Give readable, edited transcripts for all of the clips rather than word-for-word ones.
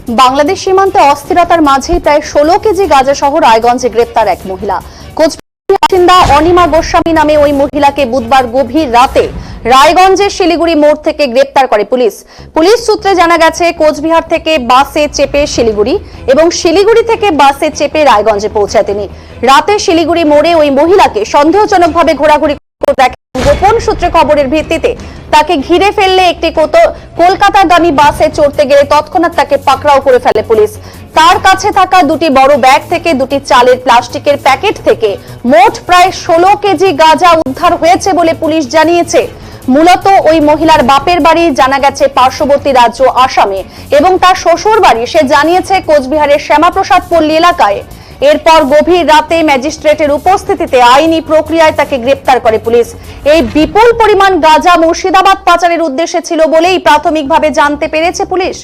বাংলাদেশ সীমান্তে অস্থিরতার মাঝেই প্রায় 16 কেজি গাঁজা সহ রায়গঞ্জে গ্রেপ্তার এক মহিলা। কোচবিহারের বাসিন্দা অনিমা গোস্বামী নামে ওই মহিলাকে বুধবার গভীর রাতে রায়গঞ্জের শিলিগুড়ি মোড় থেকে গ্রেপ্তার করে পুলিশ। পুলিশ সূত্রে জানা গেছে, কোচবিহার থেকে বাসে চেপে শিলিগুড়ি এবং শিলিগুড়ি থেকে বাসে চেপে রায়গঞ্জে পৌঁছায় তিনি। রাতে শিলিগুড়ি মোড়ে ওই মহিলাকে সন্দেহজনকভাবে ঘোরাঘুরি করতে দেখেন। গোপন সূত্রে খবরের ভিত্তিতে তাকে ঘিরে ফেললে একটি কলকাতাগামী বাসে চড়তে গেলে তৎক্ষণাৎ তাকে পাকড়াও করে ফেলে পুলিশ। তার কাছে থাকা দুটি বড় ব্যাগ থেকে দুটি চালের প্লাস্টিকের প্যাকেট থেকে মোট প্রায় 16 কেজি গাঁজা উদ্ধার হয়েছে বলে পুলিশ জানিয়েছে। মূলত ওই মহিলার বাপের বাড়ি জানা গেছে পার্শ্ববর্তী রাজ্য আসামে এবং তার শ্বশুর বাড়ি সে জানিয়েছে কোচবিহারের শ্যামাপ্রসাদ পল্লী এলাকায়। এরপর গভীর রাতে ম্যাজিস্ট্রেটের উপস্থিতিতে আইনি প্রক্রিয়ায় তাকে গ্রেপ্তার করে পুলিশ। এই বিপুল পরিমাণ গাঁজা মুর্শিদাবাদ পাচারের উদ্দেশ্যে ছিল বলেই প্রাথমিকভাবে জানতে পেরেছে পুলিশ,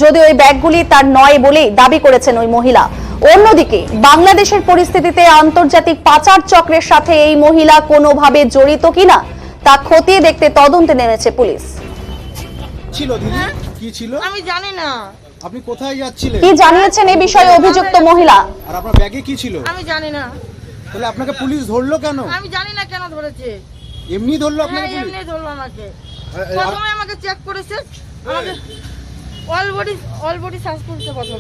যদিও ওই ব্যাগগুলি তার নয় বলেই দাবি করেছেন ওই মহিলা। অন্যদিকে বাংলাদেশের পরিস্থিতিতে আন্তর্জাতিক পাচার চক্রের সাথে এই মহিলা কোনোভাবে জড়িত কিনা তা খতিয়ে দেখতে তদন্তে নেমেছে পুলিশ। ছিল দিদি কি ছিল আমি জানি না। আপনি কোথায় যাচ্ছিলেন? কি জানিয়েছেন এই বিষয়ে অভিযুক্ত মহিলা? আর আপনার ব্যাগে কি ছিল? আমি জানি না। তাহলে আপনাকে পুলিশ ধরলো কেন? আমি জানি না কেন ধরেছে। এমনি ধরলো আপনাকে হ্যাঁ, পুলিশ? এমনি ধরলো আমাকে। প্রথমে আমাকে চেক করেছে, আমাকে অল বডি সার্চ করেছে প্রথমে।